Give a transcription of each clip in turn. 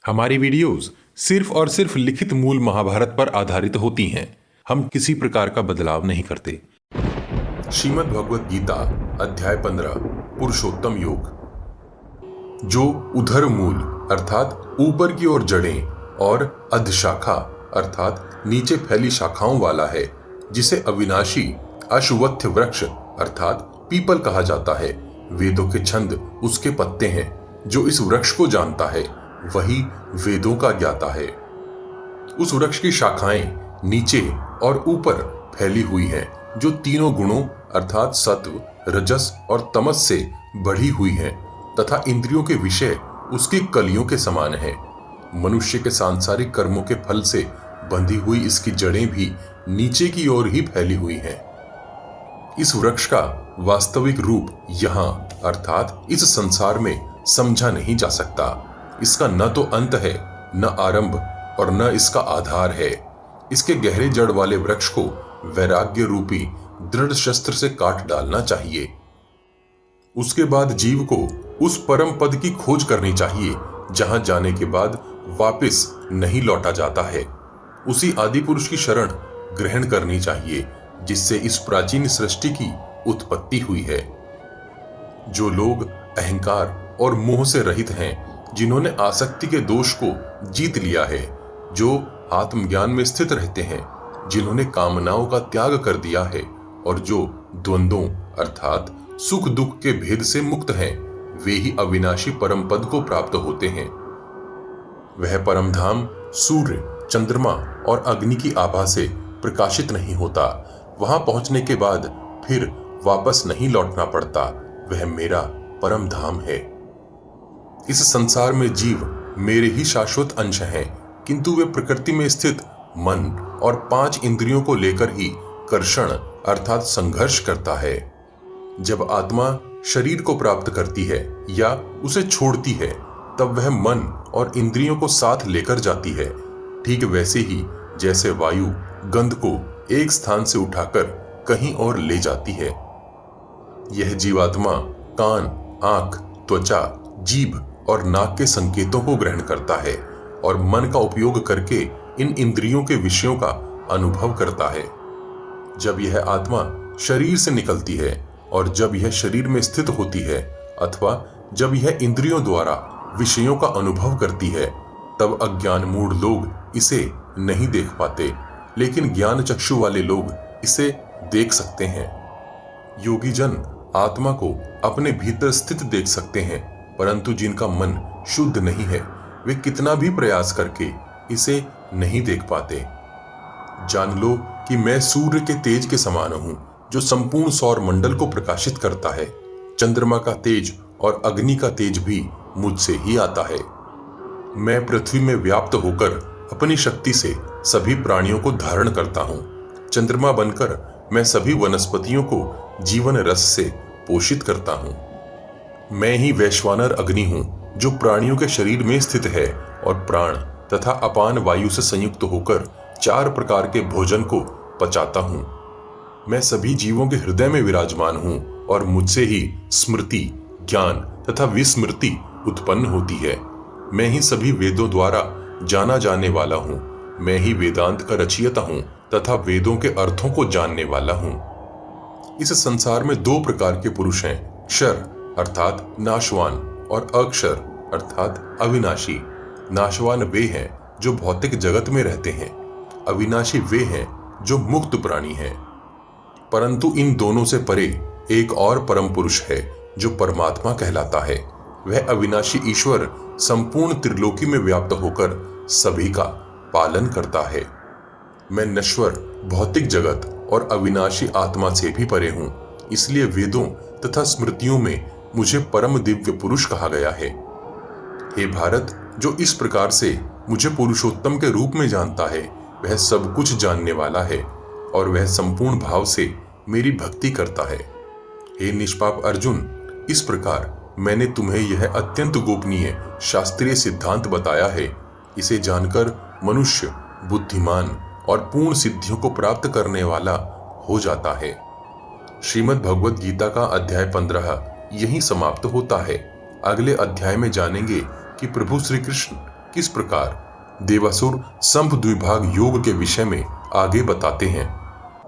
हमारी वीडियोस सिर्फ और सिर्फ लिखित मूल महाभारत पर आधारित होती हैं। हम किसी प्रकार का बदलाव नहीं करते। श्रीमद् भगवत गीता अध्याय 15 पुरुषोत्तम योग। जो उधर मूल अर्थात ऊपर की ओर जड़ें और अधशाखा अर्थात नीचे फैली शाखाओं वाला है, जिसे अविनाशी अश्वत्थ वृक्ष अर्थात पीपल कहा जाता है। वेदों के छंद उसके पत्ते हैं। जो इस वृक्ष को जानता है वही वेदों का ज्ञाता है। उस वृक्ष की शाखाएं नीचे और ऊपर फैली हुई हैं, जो तीनों गुणों अर्थात सत्व, रजस और तमस से बढ़ी हुई हैं तथा इंद्रियों के विषय उसकी कलियों के समान है। मनुष्य के सांसारिक कर्मों के फल से बंधी हुई इसकी जड़ें भी नीचे की ओर ही फैली हुई हैं। इस वृक्ष का वास्तविक रूप यहाँ अर्थात इस संसार में समझा नहीं जा सकता। इसका न तो अंत है, न आरंभ और न इसका आधार है। इसके गहरे जड़ वाले वृक्ष को वैराग्य रूपी दृढ़ शस्त्र से काट डालना चाहिए। उसके बाद जीव को उस परम पद की खोज करनी चाहिए, जहां जाने के बाद वापस नहीं लौटा जाता है। उसी आदि पुरुष की शरण ग्रहण करनी चाहिए, जिससे इस प्राचीन सृष्टि की उत्पत्ति हुई है। जो लोग अहंकार और मोह से रहित हैं, जिन्होंने आसक्ति के दोष को जीत लिया है, जो आत्मज्ञान में स्थित रहते हैं, जिन्होंने कामनाओं का त्याग कर दिया है और जो द्वंद्वों अर्थात सुख दुख के भेद से मुक्त हैं, वे ही अविनाशी परम पद को प्राप्त होते हैं। वह परम धाम सूर्य, चंद्रमा और अग्नि की आभा से प्रकाशित नहीं होता। वहां पहुंचने के बाद फिर वापस नहीं लौटना पड़ता। वह मेरा परम धाम है। इस संसार में जीव मेरे ही शाश्वत अंश हैं, किंतु वे प्रकृति में स्थित मन और 5 इंद्रियों को लेकर ही कर्षण अर्थात संघर्ष करता है। जब आत्मा शरीर को प्राप्त करती है या उसे छोड़ती है, तब वह मन और इंद्रियों को साथ लेकर जाती है। ठीक वैसे ही जैसे वायु गंध को एक स्थान से उठाकर कहीं और ले जाती है। यह जीवात्मा कान, आंख, त्वचा, जीभ और नाक के संकेतों को ग्रहण करता है और मन का उपयोग करके इन इंद्रियों के विषयों का अनुभव करता है। जब यह आत्मा शरीर से निकलती है और जब यह शरीर में स्थित होती है अथवा जब यह इंद्रियों द्वारा विषयों का अनुभव करती है, तब अज्ञान मूढ़ लोग इसे नहीं देख पाते, लेकिन ज्ञान चक्षु वाले लोग इसे देख सकते हैं। योगी जन आत्मा को अपने भीतर स्थित देख सकते हैं, परंतु जिनका मन शुद्ध नहीं है, वे कितना भी प्रयास करके इसे नहीं देख पाते। जान लो कि मैं सूर्य के तेज के समान हूं, जो संपूर्ण सौर मंडल को प्रकाशित करता है। चंद्रमा का तेज और अग्नि का तेज भी मुझसे ही आता है। मैं पृथ्वी में व्याप्त होकर अपनी शक्ति से सभी प्राणियों को धारण करता हूं। चंद्रमा बनकर मैं सभी वनस्पतियों को जीवन रस से पोषित करता हूं। मैं ही वैश्वानर अग्नि हूं, जो प्राणियों के शरीर में स्थित है और प्राण तथा अपान वायु से संयुक्त होकर 4 प्रकार के भोजन को पचाता हूं। मैं सभी जीवों के हृदय में विराजमान हूं और मुझसे ही स्मृति, ज्ञान तथा विस्मृति उत्पन्न होती है। मैं ही सभी वेदों द्वारा जाना जाने वाला हूं। मैं ही वेदांत का रचयिता हूं तथा वेदों के अर्थों को जानने वाला हूं। इस संसार में 2 प्रकार के पुरुष हैं, क्षर अर्थात नाशवान और अक्षर अर्थात अविनाशी। नाशवान वे हैं जो भौतिक जगत में रहते हैं, अविनाशी वे हैं जो मुक्त प्राणी हैं। परंतु इन दोनों से परे एक और परम पुरुष है, जो परमात्मा कहलाता है। वह अविनाशी ईश्वर संपूर्ण त्रिलोकी में व्याप्त होकर सभी का पालन करता है। मैं नश्वर भौतिक जगत और अविनाशी आत्मा से भी परे हूं, इसलिए वेदों तथा स्मृतियों में मुझे परम दिव्य पुरुष कहा गया है। हे भारत, जो इस प्रकार से मुझे पुरुषोत्तम के रूप में जानता है, वह सब कुछ जानने वाला है और वह संपूर्ण भाव से मेरी भक्ति करता है। हे निष्पाप अर्जुन, इस प्रकार मैंने तुम्हें यह अत्यंत गोपनीय शास्त्रीय सिद्धांत बताया है। इसे जानकर मनुष्य बुद्धिमान और पूर्ण सिद्धियों को प्राप्त करने वाला हो जाता है। श्रीमद् भगवत गीता का अध्याय 15 यहीं समाप्त होता है। अगले अध्याय में जानेंगे कि प्रभु श्री कृष्ण किस प्रकार देवासुर संभ द्विभाग योग के विषय में आगे बताते हैं।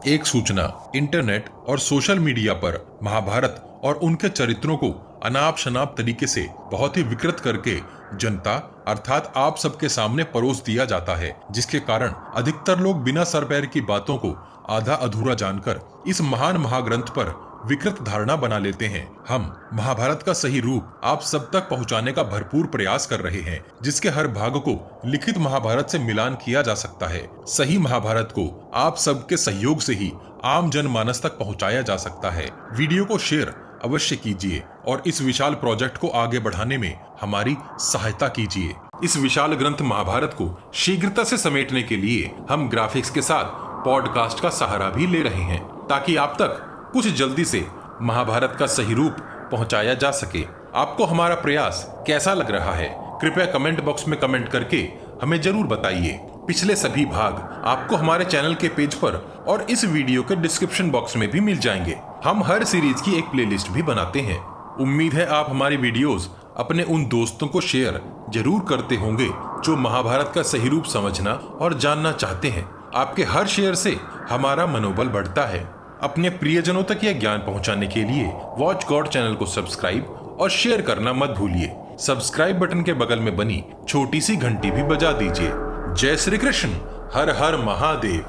एक सूचना इंटरनेट और सोशल मीडिया पर महाभारत और उनके चरित्रों को अनाप शनाप तरीके से बहुत ही विकृत करके जनता अर्थात आप सबके सामने परोस दिया जाता है, जिसके कारण अधिकतर लोग बिना सर पैर की बातों को आधा अधूरा जानकर इस महान महाग्रंथ पर विकृत धारणा बना लेते हैं। हम महाभारत का सही रूप आप सब तक पहुंचाने का भरपूर प्रयास कर रहे हैं, जिसके हर भाग को लिखित महाभारत से मिलान किया जा सकता है। सही महाभारत को आप सबके सहयोग से ही आम जनमानस तक पहुंचाया जा सकता है। वीडियो को शेयर अवश्य कीजिए और इस विशाल प्रोजेक्ट को आगे बढ़ाने में हमारी सहायता कीजिए। इस विशाल ग्रंथ महाभारत को शीघ्रता से समेटने के लिए हम ग्राफिक्स के साथ पॉडकास्ट का सहारा भी ले रहे हैं, ताकि आप तक कुछ जल्दी से महाभारत का सही रूप पहुंचाया जा सके। आपको हमारा प्रयास कैसा लग रहा है, कृपया कमेंट बॉक्स में कमेंट करके हमें जरूर बताइए। पिछले सभी भाग आपको हमारे चैनल के पेज पर और इस वीडियो के डिस्क्रिप्शन बॉक्स में भी मिल जाएंगे। हम हर सीरीज की एक प्लेलिस्ट भी बनाते हैं। उम्मीद है आप हमारी वीडियोस अपने उन दोस्तों को शेयर जरूर करते होंगे जो महाभारत का सही रूप समझना और जानना चाहते हैं। आपके हर शेयर से हमारा मनोबल बढ़ता है। अपने प्रियजनों तक यह ज्ञान पहुंचाने के लिए वॉच गॉड चैनल को सब्सक्राइब और शेयर करना मत भूलिए। सब्सक्राइब बटन के बगल में बनी छोटी सी घंटी भी बजा दीजिए। जय श्री कृष्ण, हर हर महादेव।